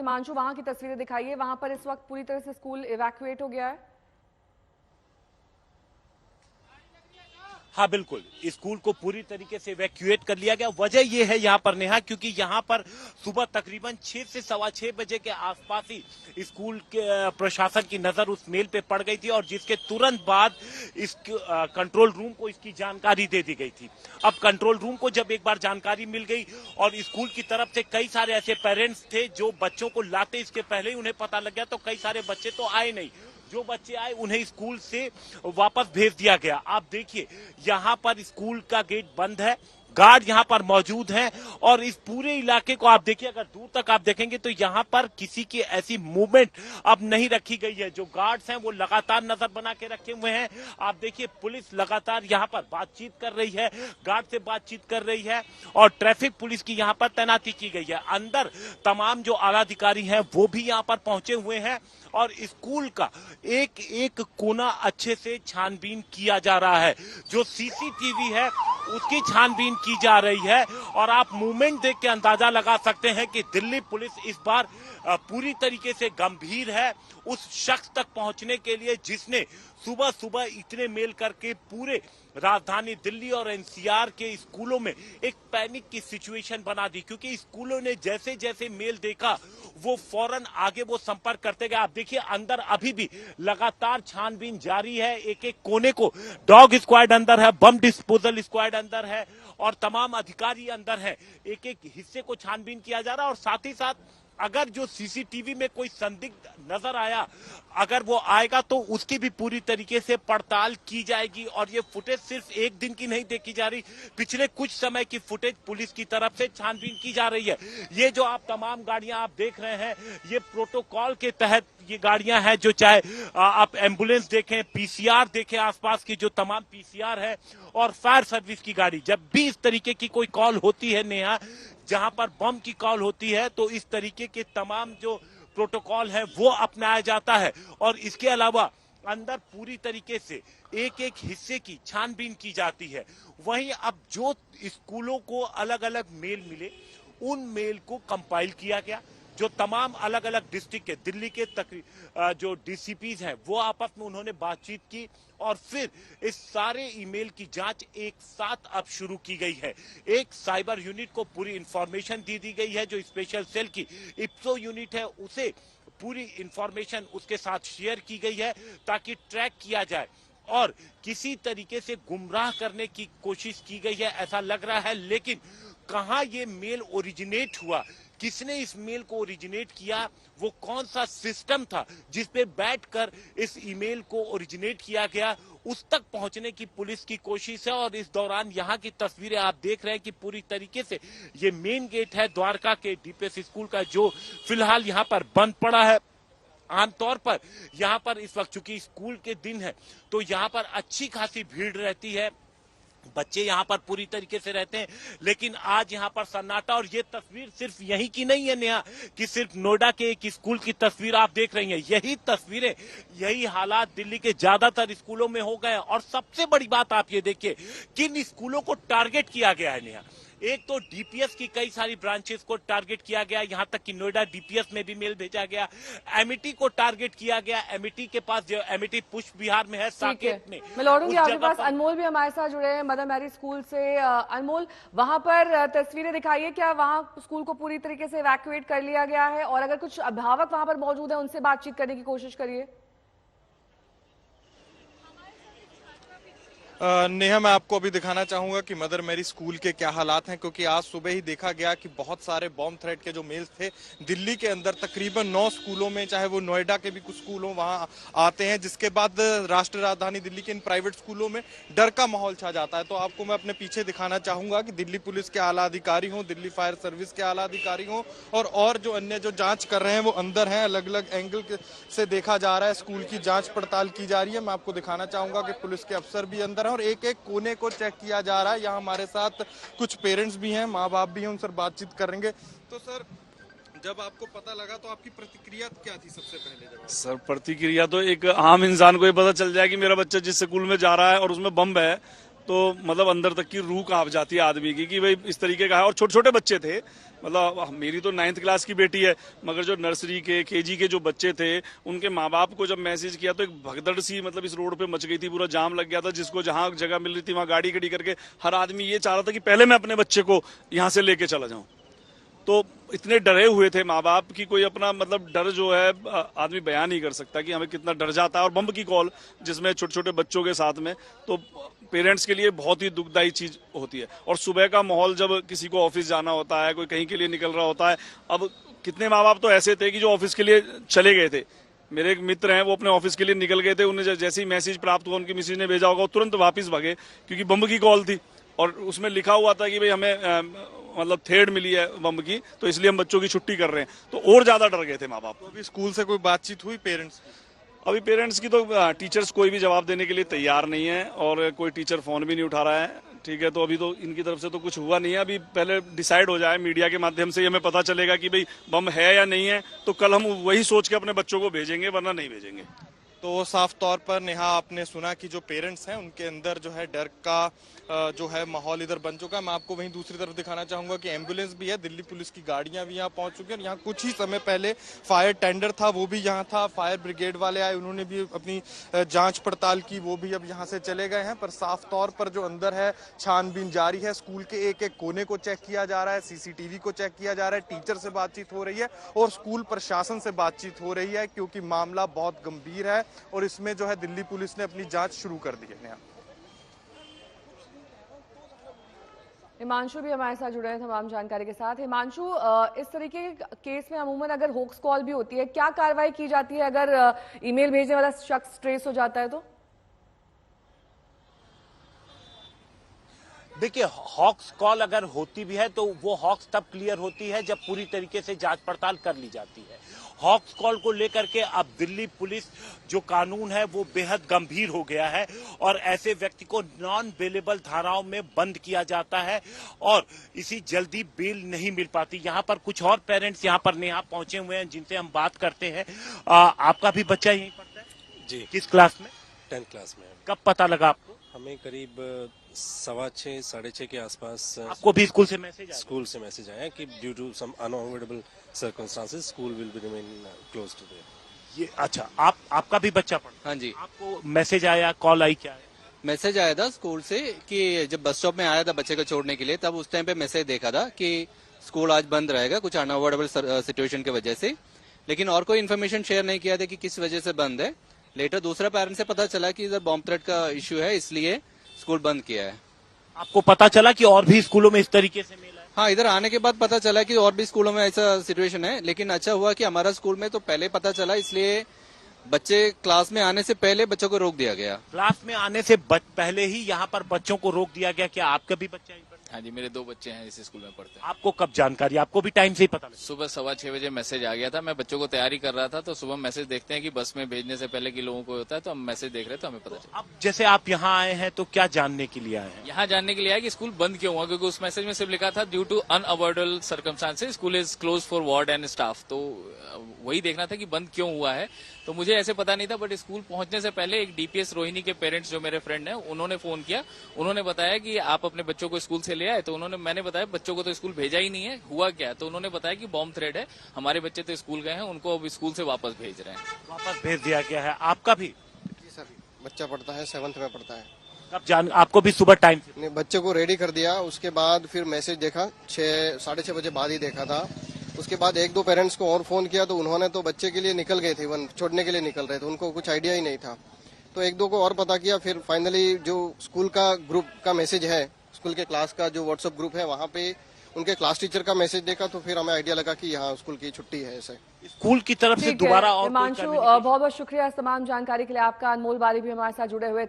हिमांशु, वहां की तस्वीरें दिखाइए। वहां पर इस वक्त पूरी तरह से स्कूल इवैक्यूएट हो गया है। हाँ बिल्कुल, स्कूल को पूरी तरीके से इवैक्यूएट कर लिया गया। वजह ये है यहाँ पर नेहा, क्योंकि यहाँ पर सुबह तकरीबन 6 से सवा 6 बजे के आसपास ही स्कूल के प्रशासन की नजर उस मेल पे पड़ गई थी और जिसके तुरंत बाद इस कंट्रोल रूम को इसकी जानकारी दे दी गई थी। अब कंट्रोल रूम को जब एक बार जानकारी मिल गई और स्कूल की तरफ से कई सारे ऐसे पेरेंट्स थे जो बच्चों को लाते इसके पहले ही उन्हें पता लग गया, तो कई सारे बच्चे तो आए नहीं। जो बच्चे आए उन्हें स्कूल से वापस भेज दिया गया। आप देखिए यहाँ पर स्कूल का गेट बंद है, गार्ड यहाँ पर मौजूद हैं और इस पूरे इलाके को आप देखिए, अगर दूर तक आप देखेंगे तो यहाँ पर किसी की ऐसी मूवमेंट अब नहीं रखी गई है। जो गार्ड्स हैं वो लगातार नजर बना के रखे हुए हैं। आप देखिए पुलिस लगातार यहाँ पर बातचीत कर रही है, गार्ड से बातचीत कर रही है और ट्रैफिक पुलिस की यहाँ पर तैनाती की गई है। अंदर तमाम जो आला अधिकारी हैं वो भी यहाँ पर पहुंचे हुए हैं और स्कूल का एक एक कोना अच्छे से छानबीन किया जा रहा है। जो सीसीटीवी है उसकी छानबीन की जा रही है और आप मूवमेंट देख के अंदाजा लगा सकते हैं कि दिल्ली पुलिस इस बार पूरी तरीके से गंभीर है उस शख्स तक पहुंचने के लिए जिसने सुबह सुबह इतने मेल करके पूरे राजधानी दिल्ली और एनसीआर के स्कूलों में एक पैनिक की सिचुएशन बना दी। क्योंकि स्कूलों ने जैसे जैसे मेल देखा वो फौरन आगे वो संपर्क करते गए। आप देखिए अंदर अभी भी लगातार छानबीन जारी है। एक एक कोने को डॉग स्क्वाड अंदर है, बम डिस्पोजल स्क्वाड अंदर है और तमाम अधिकारी अंदर है। एक एक हिस्से को छानबीन किया जा रहा है और साथ ही साथ अगर जो सीसीटीवी में कोई संदिग्ध नजर आया, अगर वो आएगा तो उसकी भी पूरी तरीके से पड़ताल की जाएगी। और ये फुटेज सिर्फ एक दिन की नहीं देखी जा रही, पिछले कुछ समय की फुटेज पुलिस की तरफ से छानबीन की जा रही है। ये जो आप तमाम गाड़ियां आप देख रहे हैं ये प्रोटोकॉल के तहत ये गाड़ियां हैं, जो चाहे आप एम्बुलेंस देखें, पीसीआर देखें, आसपास की जो तमाम पीसीआर है और फायर सर्विस की गाड़ी, जब भी इस तरीके की कोई कॉल होती है नेहा, जहां पर बम की कॉल होती है तो इस तरीके के तमाम जो प्रोटोकॉल है वो अपनाया जाता है। और इसके अलावा अंदर पूरी तरीके से एक एक हिस्से की छानबीन की जाती है। वहीं अब जो स्कूलों को अलग अलग मेल मिले उन मेल को कंपाइल किया गया। जो तमाम अलग अलग डिस्ट्रिक्ट के दिल्ली के जो डीसीपीज हैं वो आपस में उन्होंने बातचीत की और फिर इस सारे ईमेल की जांच एक साथ अब शुरू की गई है। एक साइबर यूनिट को पूरी इंफॉर्मेशन दी गई है। जो स्पेशल सेल की इप्सो यूनिट है उसे पूरी इंफॉर्मेशन उसके साथ शेयर की गई है ताकि ट्रैक किया जाए और किसी तरीके से गुमराह करने की कोशिश की गई है ऐसा लग रहा है। लेकिन कहां ये मेल ओरिजिनेट हुआ, किसने इस मेल को ओरिजिनेट किया, वो कौन सा सिस्टम था जिस पे बैठकर इस ईमेल को ओरिजिनेट किया गया, उस तक पहुंचने की पुलिस की कोशिश है। और इस दौरान यहाँ की तस्वीरें आप देख रहे हैं कि पूरी तरीके से ये मेन गेट है द्वारका के डीपीएस स्कूल का, जो फिलहाल यहाँ पर बंद पड़ा है। आमतौर पर यहाँ पर इस वक्त चूंकि स्कूल के दिन है तो यहाँ पर अच्छी खासी भीड़ रहती है, बच्चे यहाँ पर पूरी तरीके से रहते हैं, लेकिन आज यहाँ पर सन्नाटा। और ये तस्वीर सिर्फ यहीं की नहीं है नेहा कि सिर्फ नोएडा के एक स्कूल की तस्वीर आप देख रही हैं। यही तस्वीरें, यही हालात दिल्ली के ज्यादातर स्कूलों में हो गए। और सबसे बड़ी बात आप ये देखिए किन स्कूलों को टारगेट किया गया है नेहा। एक तो डीपीएस की कई सारी ब्रांचेस को टारगेट किया गया, यहां तक कि नोएडा डीपीएस में भी मेल भेजा गया। एमिटी को टारगेट किया गया। एमिटी के पास जो एमिटी पुष्प विहार में है, साकेत में। मैं लौटूंगी आपके पास। अनमोल भी हमारे साथ जुड़े हैं मदर मैरी स्कूल से। अनमोल, वहां पर तस्वीरें दिखाइए, क्या वहां स्कूल को पूरी तरीके से इवैक्यूएट कर लिया गया है और अगर कुछ अभिभावक वहां पर मौजूद है उनसे बातचीत करने की कोशिश करिए। नेहा, मैं आपको अभी दिखाना चाहूंगा कि मदर मैरी स्कूल के क्या हालात हैं, क्योंकि आज सुबह ही देखा गया कि बहुत सारे बॉम्ब थ्रेट के जो मेल्स थे दिल्ली के अंदर तकरीबन 9 स्कूलों में, चाहे वो नोएडा के भी कुछ स्कूल हों, वहां आते हैं, जिसके बाद राष्ट्रीय राजधानी दिल्ली के इन प्राइवेट स्कूलों में डर का माहौल छा जाता है। तो आपको मैं अपने पीछे दिखाना चाहूंगा कि दिल्ली पुलिस के आला अधिकारी हों, दिल्ली फायर सर्विस के आला अधिकारी हों और जो अन्य जो जांच कर रहे हैं वो अंदर हैं। अलग अलग एंगल से देखा जा रहा है, स्कूल की जांच पड़ताल की जा रही है। मैं आपको दिखाना चाहूंगा कि पुलिस के अफसर भी अंदर हैं और एक एक कोने को चेक किया जा रहा है। यहाँ हमारे साथ कुछ पेरेंट्स भी हैं, माँ बाप भी हैं, उनसे बातचीत करेंगे। तो सर, जब आपको पता लगा तो आपकी प्रतिक्रिया क्या थी सबसे पहले? सर, प्रतिक्रिया तो एक आम इंसान को ही पता चल जाए कि मेरा बच्चा जिस स्कूल में जा रहा है और उसमें बम है तो मतलब अंदर तक की रूह कांप जाती है आदमी की कि भाई इस तरीके का है। और छोटे छोटे बच्चे थे, मतलब मेरी तो 9th क्लास की बेटी है, मगर जो नर्सरी के केजी के जो बच्चे थे उनके माँ बाप को जब मैसेज किया तो एक भगदड़ सी मतलब इस रोड पे मच गई थी, पूरा जाम लग गया था। जिसको जहां जगह मिल रही थी वहां गाड़ी खड़ी करके हर आदमी ये चाह रहा था कि पहले मैं अपने बच्चे को यहाँ से लेके चला जाऊं। तो इतने डरे हुए थे माँ बाप की कोई अपना मतलब डर जो है आदमी बयान नहीं कर सकता कि हमें कितना डर जाता है। और बम की कॉल जिसमें छोटे छोटे बच्चों के साथ में, तो पेरेंट्स के लिए बहुत ही दुखदायी चीज होती है। और सुबह का माहौल जब किसी को ऑफिस जाना होता है, कोई कहीं के लिए निकल रहा होता है। अब कितने माँ बाप तो ऐसे थे कि जो ऑफिस के लिए चले गए थे। मेरे एक मित्र हैं, वो अपने ऑफिस के लिए निकल गए थे, उन्हें जैसे ही मैसेज प्राप्त हुआ, उनकी मिसेज ने भेजा होगा, वो तुरंत वापस भागे क्योंकि बम की कॉल थी और उसमें लिखा हुआ था कि भाई हमें मतलब थ्रेड मिली है बम की, तो इसलिए हम बच्चों की छुट्टी कर रहे हैं। तो और ज्यादा डर गए थे माँ बाप। तो अभी स्कूल से कोई बातचीत हुई पेरेंट्स की? अभी पेरेंट्स की तो टीचर्स कोई भी जवाब देने के लिए तैयार नहीं है और कोई टीचर फोन भी नहीं उठा रहा है। ठीक है, तो अभी तो इनकी तरफ से तो कुछ हुआ नहीं है। अभी पहले डिसाइड हो जाए, मीडिया के माध्यम से हमें पता चलेगा कि भाई बम है या नहीं है, तो कल हम वही सोच के अपने बच्चों को भेजेंगे, वरना नहीं भेजेंगे। तो साफ तौर पर नेहा आपने सुना कि जो पेरेंट्स हैं उनके अंदर जो है डर का जो है माहौल इधर बन चुका है। मैं आपको वहीं दूसरी तरफ दिखाना चाहूंगा कि एम्बुलेंस भी है, दिल्ली पुलिस की गाड़ियां भी यहाँ पहुंच चुकी हैं। यहाँ कुछ ही समय पहले फायर टेंडर था, वो भी यहाँ था, फायर ब्रिगेड वाले आए, उन्होंने भी अपनी जांच पड़ताल की, वो भी अब यहाँ से चले गए हैं। पर साफ तौर पर जो अंदर है छानबीन जारी है। स्कूल के एक एक कोने को चेक किया जा रहा है, सीसीटीवी को चेक किया जा रहा है, टीचर से बातचीत हो रही है और स्कूल प्रशासन से बातचीत हो रही है, क्योंकि मामला बहुत गंभीर है और इसमें जो है दिल्ली पुलिस ने अपनी जांच शुरू कर दी है। हिमांशु भी हमारे साथ जुड़े हैं तमाम जानकारी के साथ। हिमांशु, इस तरीके के केस में अमूमन अगर होक्स कॉल भी होती है, क्या कार्रवाई की जाती है अगर ईमेल भेजने वाला शख्स ट्रेस हो जाता है तो? देखिए, हॉक्स कॉल अगर होती भी है तो वो हॉक्स तब क्लियर होती है जब पूरी तरीके से जांच पड़ताल कर ली जाती है। हॉक्स कॉल को लेकर के अब दिल्ली पुलिस जो कानून है वो बेहद गंभीर हो गया है और ऐसे व्यक्ति को नॉन बेलेबल धाराओं में बंद किया जाता है और इसी जल्दी बेल नहीं मिल पाती। यहाँ पर कुछ और पेरेंट्स यहाँ पर नेहा पहुंचे हुए हैं जिनसे हम बात करते हैं। आपका भी बच्चा यहीं पढ़ता है जी? किस क्लास में? 10th क्लास में। कब पता लगा आपको? हमें करीब 6:15 साढ़े 6 के आसपास आपको भी स्कूल से मैसेज आया? स्कूल से मैसेज आया कि due to some unavoidable circumstances school will be remain close today. ये अच्छा, आपका भी बच्चा पढ़ता? हाँ जी, आपको मैसेज आया, कॉल आई, क्या है? मैसेज आया था स्कूल से कि जब बस स्टॉप में आया था बच्चे को छोड़ने के लिए, तब उस टाइम पे मैसेज देखा था कि स्कूल आज बंद रहेगा कुछ अनअवॉइडेबल सिचुएशन की वजह से, लेकिन और कोई इन्फॉर्मेशन शेयर नहीं किया था कि किस वजह से बंद है। लेटर दूसरा पेरेंट से पता चला कि इधर बॉम्ब थ्रेट का इश्यू है, इसलिए स्कूल बंद किया है। आपको पता चला कि और भी स्कूलों में इस तरीके से मेला है? हाँ, इधर आने के बाद पता चला कि और भी स्कूलों में ऐसा सिचुएशन है, लेकिन अच्छा हुआ कि हमारा स्कूल में तो पहले पता चला, इसलिए बच्चे क्लास में आने से पहले बच्चों को रोक दिया गया। क्लास में आने से पहले ही यहाँ पर बच्चों को रोक दिया गया। क्या आपका भी बच्चा यहीं पर? हाँ जी, मेरे 2 बच्चे हैं इस स्कूल में पढ़ते हैं। आपको कब जानकारी? आपको भी टाइम से ही पता लगा? सुबह 6:15 बजे मैसेज आ गया था। मैं बच्चों को तैयारी कर रहा था तो सुबह मैसेज देखते हैं कि बस में भेजने से पहले कि लोगों को होता है, तो हम मैसेज देख रहे थे, हमें पता चला। अब जैसे आप यहाँ आए हैं तो क्या जानने के लिए आए हैं? यहाँ जानने के लिए आया कि स्कूल बंद क्यों हुआ, क्योंकि उस मैसेज में सिर्फ लिखा था due to unavoidable circumstances school is close for ward and staff. तो वही देखना था कि बंद क्यों हुआ है। तो मुझे ऐसे पता नहीं था, बट स्कूल पहुंचने से पहले एक डीपीएस रोहिणी के पेरेंट्स जो मेरे फ्रेंड हैं, उन्होंने फोन किया। उन्होंने बताया कि आप अपने बच्चों को स्कूल से ले आए, तो मैंने बताया बच्चों को तो स्कूल भेजा ही नहीं है, हुआ क्या? तो उन्होंने बताया कि बॉम्ब थ्रेट है, हमारे बच्चे तो स्कूल गए हैं, उनको अब स्कूल से वापस भेज रहे हैं। वापस भेज दिया गया है। आपका भी? जी सर, बच्चा पढ़ता है 7th में पढ़ता है। कब आपको भी सुबह टाइम से? ने बच्चे को रेडी कर दिया, उसके बाद फिर मैसेज देखा 6 साढ़े 6 बजे बाद ही देखा था। उसके बाद 1-2 पेरेंट्स को और फोन किया, तो उन्होंने तो बच्चे के लिए निकल गए थे, वन छोड़ने के लिए निकल रहे थे, उनको कुछ आइडिया ही नहीं था। तो 1-2 को और पता किया, फिर फाइनली जो स्कूल का ग्रुप का मैसेज है, स्कूल के क्लास का जो व्हाट्सएप ग्रुप है, वहाँ पे उनके क्लास टीचर का मैसेज देखा, तो फिर हमें आइडिया लगा कि यहाँ स्कूल की छुट्टी है। ऐसे स्कूल की तरफ से ठीक है दोबारा और हिमांशु, बहुत बहुत शुक्रिया इस तमाम जानकारी के लिए आपका। अनमोल बारी भी हमारे साथ जुड़े हुए थे।